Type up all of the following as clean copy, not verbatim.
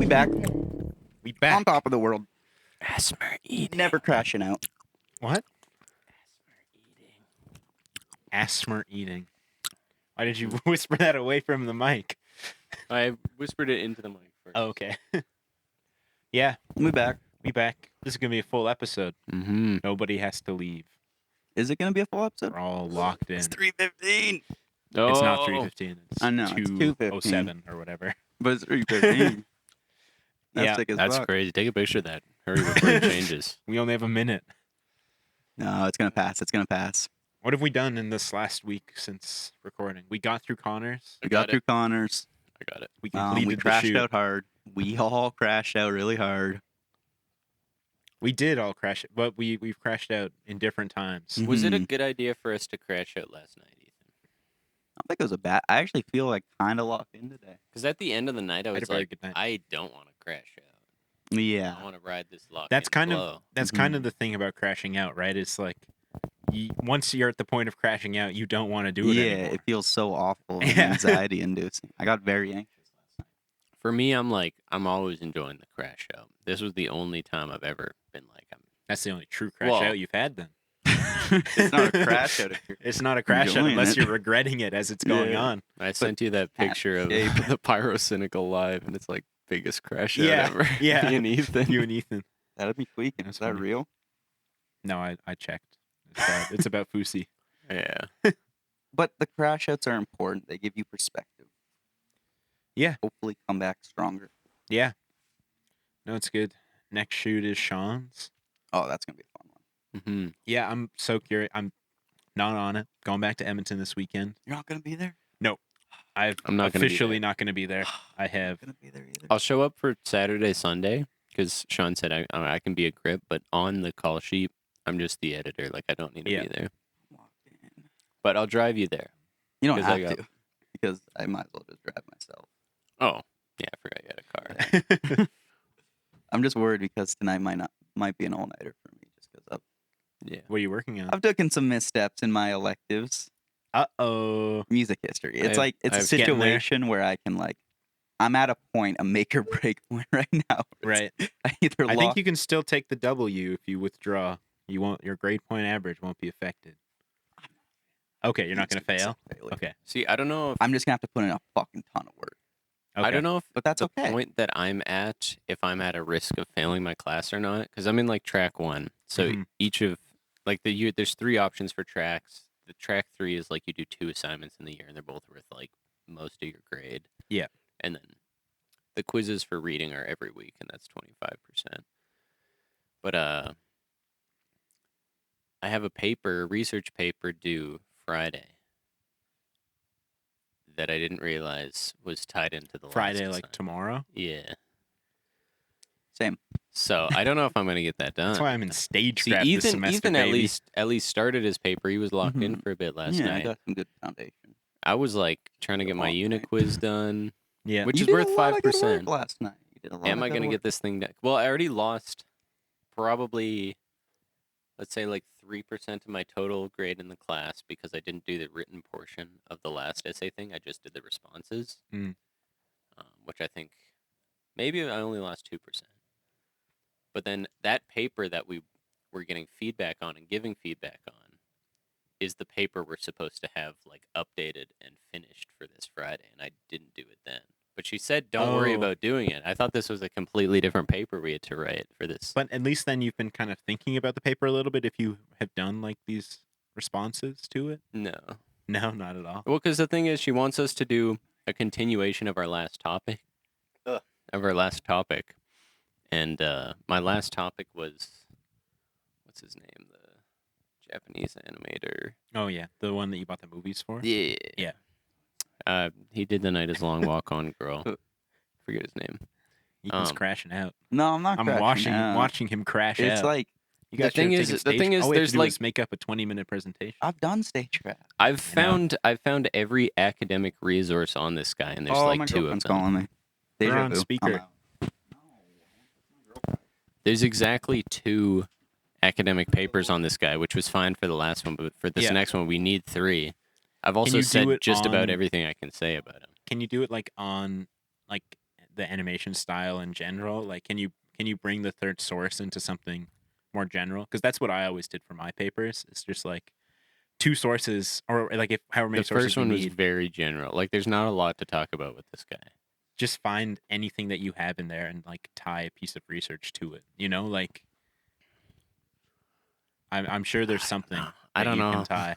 We back We back. on top of the world. Asthma eating. Never crashing out. What? Asthma eating. Why did you whisper that away from the mic? I whispered it into the mic first. Oh, okay. Yeah, We back. we back. This is gonna be a full episode. Mm-hmm. Nobody has to leave. Is it gonna be a full episode? We're all locked in. It's 3:15. It's not 3:15. It's I know, it's 2:07 or whatever. But it's 3:15. That's Yeah, sick as That's fuck. crazy. Take a picture of that. Hurry before it changes. We only have a minute. No, it's gonna pass. It's gonna pass. What have we done in this last week since recording? We got through Connors. We got got through Connors. I got it. We completed We the crashed shoot. out hard. We all crashed out really hard. We did all crash it, but we've crashed out in different times. Mhm. Was it a good idea for us to crash out last night, Ethan? I don't think it was a bad. I actually feel like kind of locked in today. Because at the end of the night, I had a was very like, good night. I don't want to crash out. Yeah. I want to ride this lock. That's kind of flow. that's kind of the thing about crashing out, right? It's like once you're at the point of crashing out, you don't want to do it Yeah, anymore. it feels so awful and Yeah. anxiety inducing. I got very anxious last night. For me, I'm always enjoying the crash out. This was the only time I've ever been like, That's the only true crash Well- out you've had then. It's not a crash out if you're It's not a crash out enjoying unless it. you're regretting it as it's going Yeah. on. I sent you that half picture of shape. the Pyrocynical Live, and it's like biggest crash out Yeah, ever. yeah. Me and Ethan. You and Ethan. That'd be tweaking. That's Is that funny. real? No, I checked. It's about Fusi. Yeah. But the crash outs are important. They give you perspective. Yeah. Hopefully come back stronger. Yeah. No, it's good. Next shoot is Sean's. Oh, that's gonna be a fun one. Mm-hmm. Yeah, I'm so curious. I'm not on it. Going back to Edmonton this weekend. You're not gonna be there? I'm not gonna be officially there. not going to be there. I have. Gonna be there either. I'll show up for Saturday, Sunday, because Sean said I can be a grip, but on the call sheet, I'm just the editor. Like, I don't need to Yeah. be there. Locked in. But I'll drive you there. You don't 'Cause I have got- to, because I might as well just drive myself. Oh, yeah, I forgot you had a car. I'm just worried because tonight might be an all nighter for me, just because Yeah. What are you working on? I've taken some missteps in my electives. Uh-oh. Music history. It's I've- like it's a I've getting there. situation where I can I'm at a point, a make or break point right now. Right. I either I think lock you can still take the W if you withdraw. You won't. Your grade point average won't be affected. Okay, you're not going to fail. Okay. See, I don't know if I'm just gonna have to put in a fucking ton of work, Okay. I don't know if but that's the okay. point that I'm at, if I'm at a risk of failing my class or not, because I'm in like track 1. So Mhm. each of like there's 3 options for tracks. The track 3 is like you do 2 assignments in the year, and they're both worth like most of your grade. Yeah. And then the quizzes for reading are every week, and that's 25%. But I have a research paper due Friday that I didn't realize was tied into the Friday, last like assignment. tomorrow. Yeah. Same. So I don't know if I'm gonna get that done. That's why I'm in See, stagecraft this Ethan, semester, Ethan baby. at least started his paper. He was locked in Mhm. for a bit last Yeah, I night. got some good foundation. I was like trying to Good get my long unit night. quiz done, Yeah. which You is did worth a lot of good work 5%. last night. You did a lot Am of I good gonna work. get this thing done? Well, I already lost probably, let's say, like 3% of my total grade in the class because I didn't do the written portion of the last essay thing. I just did the responses, Mm. which I think maybe I only lost 2%. But then that paper that we were getting feedback on and giving feedback on is the paper we're supposed to have like updated and finished for this Friday, and I didn't do it then. But she said, "Don't worry Oh. about doing it." I thought this was a completely different paper we had to write for this. But at least then you've been kind of thinking about the paper a little bit if you have done like these responses to it. No, No, not at all. well, because the thing is, she wants us to do a continuation of our last topic. Ugh. And my last topic was, what's his name, the Japanese animator. Oh yeah, the one that you bought the movies for. Yeah. Yeah. He did The Night is Long, Walk On Girl. Forget his name. Ethan's Um, crashing out. No, I'm not. I'm crashing out. watching him crash It's out. like You The guys thing should've is- taken the thing stage- is, all we have there's to do like- is make up a 20-minute presentation. I've done stagecraft. I've I know. found every academic resource on this guy, and there's Oh, like my 2 of girlfriend's them. calling me. They're Deja on vu. I'm speaker. out. There's exactly 2 academic papers on this guy, which was fine for the last one, but for this Yeah. next one, we need 3. I've also you do said it just about on- everything I can say about him. Can you do it like on like the animation style in general? Like, can you bring the third source into something more general? Because that's what I always did for my papers. It's just like two sources, or like if however many The sources first you one was need, very general. Like, there's not a lot to talk about with this guy. just find anything that you have in there and like tie a piece of research to it. You know, like I'm sure there's something I that don't you know. can tie.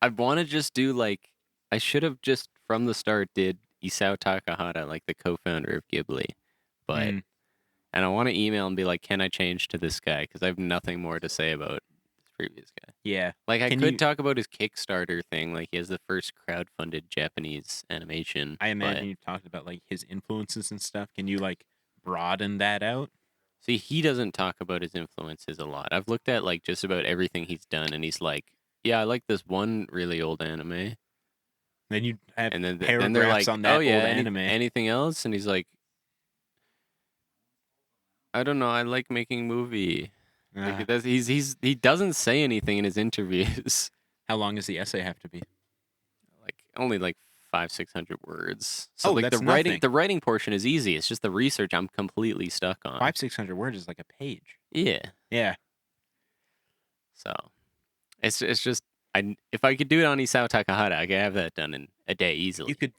I want to just do like I should have just from the start did Isao Takahata, like the co-founder of Ghibli, but Mm. and I want to email and be like, can I change to this guy? Because I have nothing more to say about this previous guy. Yeah, Like I Can could you- talk about his Kickstarter thing. Like he has the first crowdfunded Japanese animation. I but- imagine you talked about like his influences and stuff. Can you like broaden that out? See, he doesn't talk about his influences a lot. I've looked at like just about everything he's done, and he's like, "Yeah, I like this one really old anime," Then you have and then paragraphs they're like, on that "Oh yeah, old anime. anything else?" And he's like, "I don't know. I like making movie." Ah, Like, he doesn't say anything in his interviews. how long does the essay have to be? Like only like 500-600 words. So Oh, like that's the writing portion is easy. It's just the research I'm completely stuck on. 500-600 words is like a page. Yeah. Yeah, So it's just if I could do it on Isao Takahata, I could have that done in a day easily. you could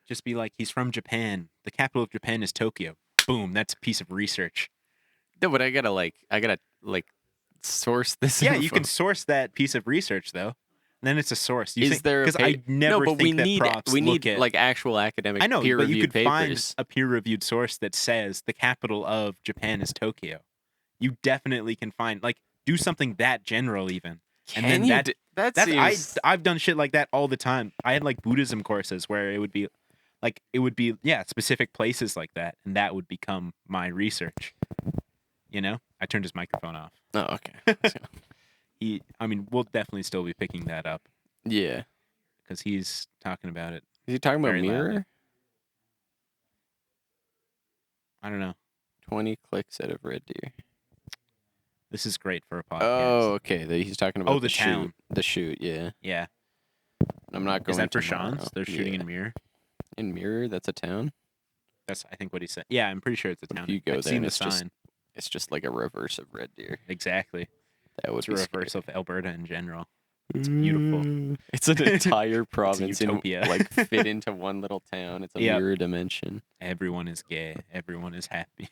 just be like, he's from Japan. The capital of Japan is Tokyo. Boom, that's a piece of research. No, but I gotta source this. Yeah, you info. can source that piece of research though. And then it's a source. Is there because I never no? But think we that need profs we look need at, like actual academic I know, but you peer-reviewed could find papers. a peer-reviewed source that says the capital of Japan is Tokyo. You definitely can find like do something that general even. And then that That's seems I've done shit like that all the time. I had like Buddhism courses where it would be specific places like that, and that would become my research. You know, I turned his microphone off. oh okay. We'll definitely still be picking that up Yeah. because he's talking about it. Is he talking about Very loudly. Mirror? I don't know. 20 clicks out of Red Deer. This is great for a podcast. Oh, okay. He's talking about the town. shoot. The shoot, yeah. Yeah. I'm not going Is that for tomorrow. Sean's? They're shooting Yeah. in Mirror. In Mirror, that's a town. That's I think what he said. Yeah, I'm pretty sure it's a What if town. you go I've there seen and the it's just- sign. It's just like a reverse of Red Deer. Exactly. That would It's a be reverse scary. of Alberta in general. It's beautiful. It's an entire province in utopia. like fit into one little town. It's a Yep. mirror dimension. Everyone is gay. Everyone is happy.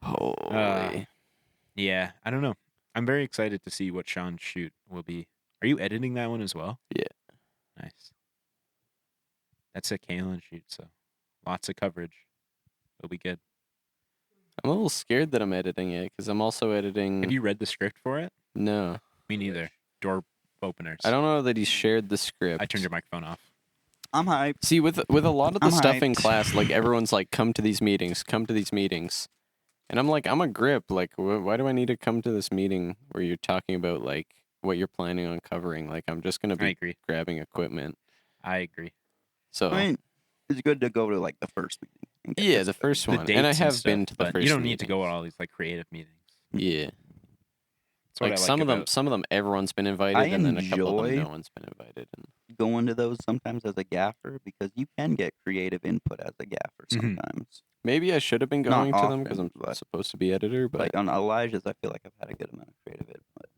Holy. Yeah, I don't know. I'm very excited to see what Sean's shoot will be. Are you editing that one as well? Yeah. Nice. That's a Kalen shoot, so lots of coverage. It'll be good. I'm a little scared that I'm editing it because I'm also editing. Have you read the script for it? No, Me neither. Door openers. I don't know that he shared the script. I turned your microphone off. I'm hyped. See, with a lot of the I'm stuff in hyped. class, like everyone's like, come to these meetings, and I'm like, I'm a grip. Like, why do I need to come to this meeting where you're talking about like what you're planning on covering? Like, I'm just gonna I be agree. grabbing equipment. I agree. So I mean, it's good to go to like the first meeting. and get yeah, this the stuff. first The one, dates and I have stuff, been to the but first. you don't need to go meetings. to all these like creative meetings. Yeah, That's what like I some of about- them, everyone's been invited, I and then a couple of them, enjoy- no one's been invited. And Going to those sometimes as a gaffer because you can get creative input as a gaffer Mhm. sometimes. maybe I should have been Not going to them because often, I'm but- supposed to be editor, but Like on Elijah's, I feel like I've had a good amount of creative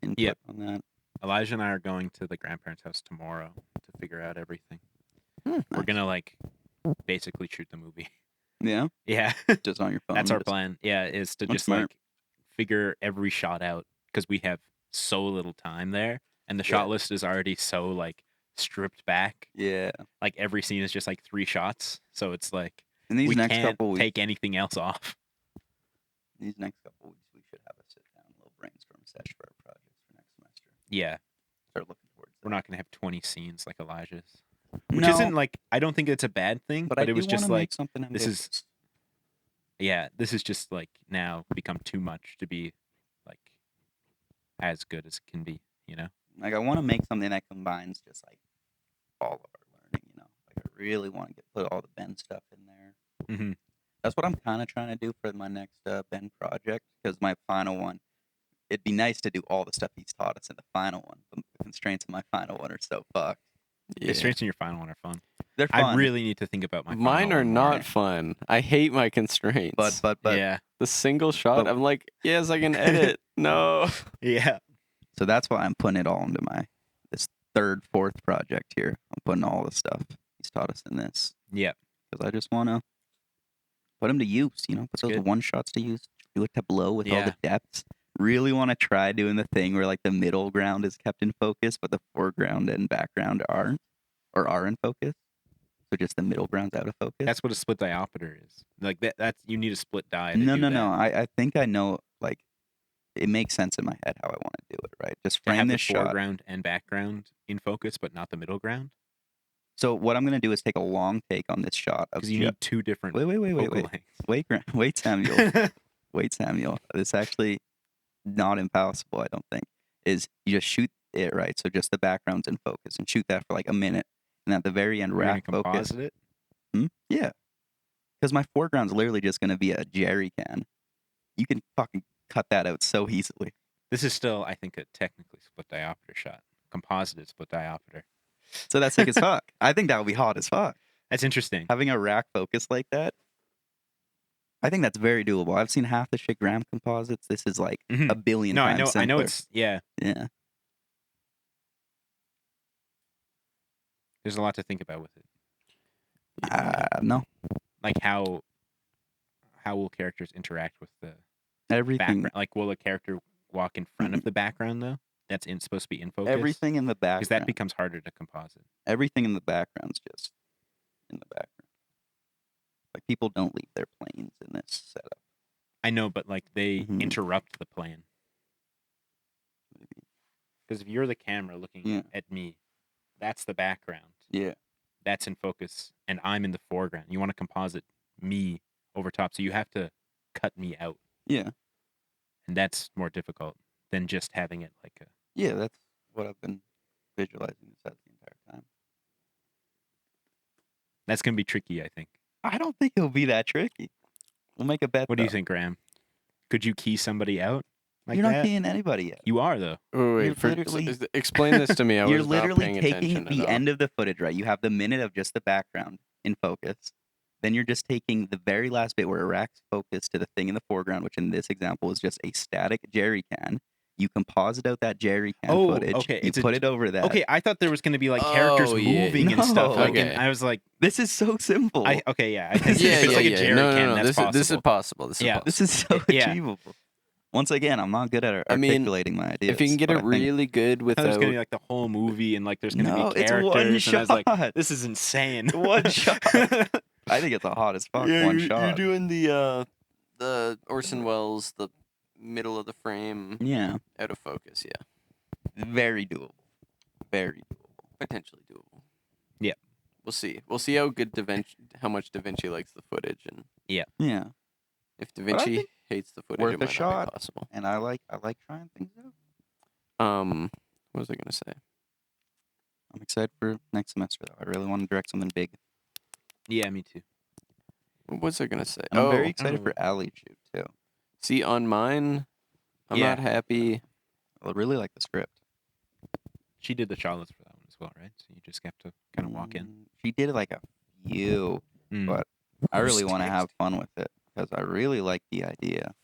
input Yep. on that. Elijah and I are going to the grandparents' house tomorrow to figure out everything. We're Nice. gonna like basically shoot the movie. Yeah, Yeah, just on your phone. that's our just- plan. Yeah, is to That's just smart. like figure every shot out because we have so little time there, and the Yeah. shot list is already so like stripped back. Yeah, Like every scene is just like 3 shots, so it's like in these we next can't couple weeks, take anything else off. we should have a sit down, little brainstorm session for our projects for next semester. Yeah, Start looking towards we're that. not gonna have 20 scenes like Elijah's, which No, isn't like I don't think it's a bad thing, but, but I it was do just wanna like make something this is- ambitious. yeah, this is just like now become too much to be like as good as it can be, you know? Like I want to make something that combines just like all of our learning. Like I really want to put all the Ben stuff in there. Mm-hmm. That's what I'm kind of trying to do for my next Ben project because my final one. It'd be nice to do all the stuff he's taught us in the final one, but the constraints of my final one are so fucked. Yeah. Constraints in your final one are fun. They're fun. I really need to think about my Mine final are one more. not fun. I hate my constraints. but Yeah. the single shot, but- I'm like, yes, I can edit. No. Yeah. so that's why I'm putting it all into this third, fourth project here. I'm putting all the stuff he's taught us in this Yeah. because I just want to put them to use. Put those good. one shots to use. Do a tableau with all Yeah. the depths. Really want to try doing the thing where like the middle ground is kept in focus, but the foreground and background aren't, or are in focus. So just the middle ground's out of focus. That's what a split diopter is. Like that's you need a split die. To no, do no, that. no. I think I know. Like, it makes sense in my head how I want to do it. Right, just To have frame the this shot. foreground and background in focus, but not the middle ground. So what I'm gonna do is take a long take on this shot of Because you need two different wait, focal lengths. wait, Samuel, wait, Samuel. This actually not impossible. I don't think is you just shoot it right. So just the background's in focus and shoot that for like a minute, and at the very end We're gonna rack focus. composite it. Yeah, because my foreground's literally just gonna be a jerry can. You can fucking cut that out so easily. This is still, I think, a technically split diopter shot. Composited split diopter. So that's sick as fuck. I think that would be hot as fuck. That's interesting. Having a rack focus like that, I think that's very doable. I've seen half the shit Graham composites. This is like Mhm. a billion No, times I know simpler. it's yeah. Yeah. There's a lot to think about with it. No. Like how will characters interact with the Everything. background? Like, will a character walk in front of the background though? That's supposed to be in focus. Everything in the background. because that becomes harder to composite. Everything in the background's just in the background. Like people don't leave their planes in this setup. I know, but like they Mhm. interrupt the plan. Because if you're the camera looking Yeah. at me, that's the background. Yeah. That's in focus, and I'm in the foreground. You want to composite me over top, so you have to cut me out, Yeah. and that's more difficult than just having it like a. Yeah, that's what I've been visualizing this as the entire time. That's gonna be tricky, I think. I don't think it'll be that tricky. We'll make a bet. What do you though. think, Graham? Could you key somebody out like You're not that? keying anybody yet. You are though. Wait, You're for, literally- explain this to me. I You're was not literally paying taking attention the at all. end of the footage, right? You have the minute of just the background in focus. Then you're just taking the very last bit where it racks focus to the thing in the foreground, which in this example is just a static jerry can. You composite out that jerry can Oh, footage. okay, You it's a put j- it over that. Okay, I thought there was gonna be like characters Oh, yeah. moving and stuff. No. Like, Okay. and I was like, This is so simple. okay, yeah. I think Yeah, if it's like a jerry No, can, no, that's this possible. is this is possible. This is Yeah. possible. This is so Yeah. achievable. Once again, I'm not good at I mean, articulating my ideas. If you can get but it I think- really good I thought it was without, gonna be like the whole movie, and like there's gonna No, be it's characters. one And I was shot. like, this is insane. One shot. I think it's a hot as fuck one shot. doing the Orson Welles, the middle of the frame, Yeah, out of focus. Yeah, very doable. Very doable. potentially doable. Yeah. We'll see. We'll see how good how much Da Vinci likes the footage, and Yeah, if Da I Vinci think hates the footage, worth it a might not shot. be possible. and I like trying things out. What was I gonna say? I'm excited for next semester though. I really want to direct something big. Yeah, me too. What was I gonna say? And I'm very Oh, excited for Ali shoot too. see on mine, I'm Yeah. not happy. I really like the script. She did the charlottes for that one as well, right? So you just have to kind of walk in. She did like a few. Mm. But I really want to Mistakes. have fun with it because I really like the idea.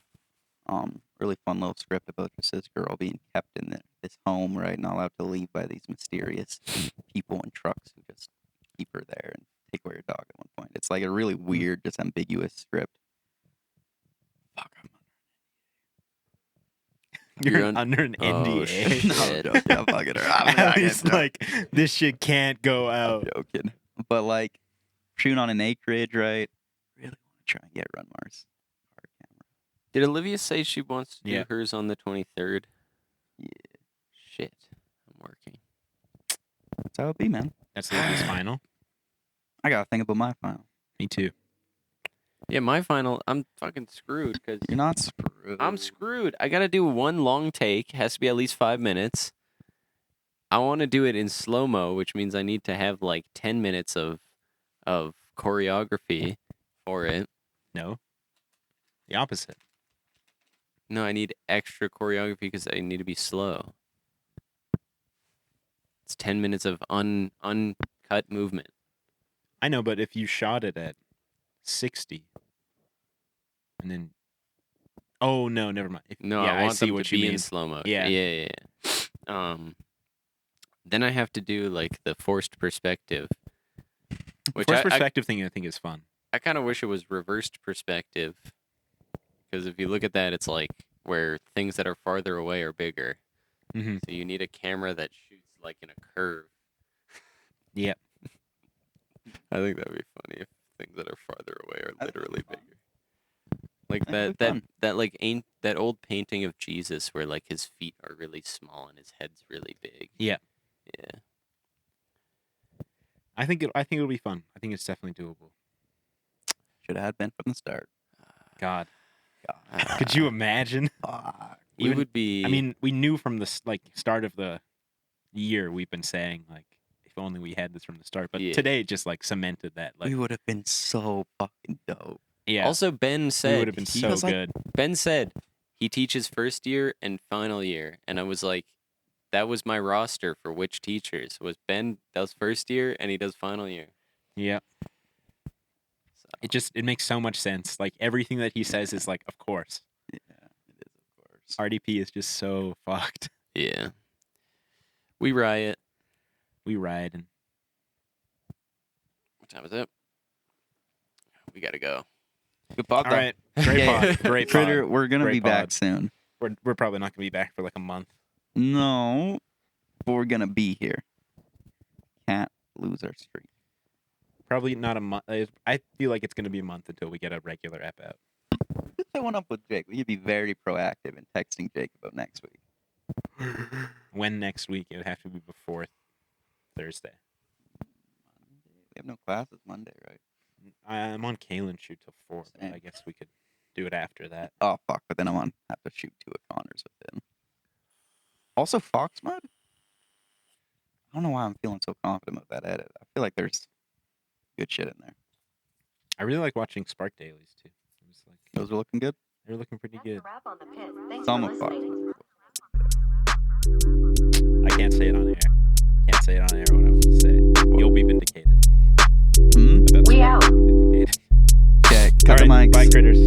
Really fun little script about just this girl being kept in this home, right, not allowed to leave by these mysterious people in trucks who just keep her there and take away her dog at one point. It's like a really weird, just ambiguous script. Fuck, I'm You're under an Oh, NDA. shit. no, I'm joking. I'm fucking her. I'm Allie's joking. like, this shit can't go I'm out. joking. But like shooting on an acreage, right? Really want to try and get Runmar's hard camera. Did Olivia say she wants to do Yeah. hers on the 23rd? Yeah, Shit, I'm working. that's how it be, man. That's Lily's final. I gotta think about my final. Me too. Yeah, my final. I'm fucking screwed because You're not screwed. I'm screwed. I gotta do one long take. Has to be at least 5 minutes. I want to do it in slow mo, which means I need to have like 10 minutes of choreography for it. No. The opposite. No, I need extra choreography because I need to be slow. It's 10 minutes of uncut movement. I know, but if you shot it at 60, and then, oh no, never mind. No, yeah, I want see them what to you be mean. in slow motion. Yeah. Yeah. Then I have to do like the forced perspective, which First I perspective thing I think is fun. kind of wish it was reversed perspective, because if you look at that, it's like where things that are farther away are bigger. Mm-hmm. So you need a camera that shoots like in a curve. Yep. I think that'd be funny if things that are farther away are That'd be literally fun. bigger. Like That'd be fun. that like ain't that old painting of Jesus where like his feet are really small and his head's really big. Yeah. Yeah. I think it'll be fun. I think it's definitely doable. Should have had been from the start. God, God. could you imagine? Fuck. We Even- would be. I mean, we knew from the start of the year we've been saying like, if only we had this from the start. But Yeah. today it just like cemented that. Like, We would have been so fucking dope. yeah, Also, Ben we said would have been he- so was like- good. Ben said he teaches first year and final year, and I was like, that was my roster for which teachers was Ben does first year and he does final year. Yeah, So, it makes so much sense. Like everything that he says is like, of course. Yeah, it is, of course. RDP is just so fucked. yeah, we riot. We ride and What time is it? We gotta go. Good pod, all though. right, great Yeah. pod, great Critter, pod. we're gonna Great be back pod. soon. We're probably not gonna be back for like a month. No, but we're gonna be here. Can't lose our streak. Probably not a month. I feel like it's gonna be a month until we get a regular app out. Just set one up with Jake. We could be very proactive in texting Jake about next week. When next week? It would have to be before Thursday. We have no classes Monday, right? I'm on Kalen shoot till 4, but Same. I guess we could do it after that. Oh fuck! But then I'm on have to shoot 2 at Connors with him. Also, Foxmud. I don't know why I'm feeling so confident about that edit. I feel like there's good shit in there. I really like watching Spark dailies too. It was like Those are looking good. they're looking pretty good. Some of Foxmud. I can't say it on air. Can't say it on air what I want to say. You'll be vindicated. Hmm? But that's We fine, out. you'll be vindicated. Okay, cut All the right, mics. bye critters.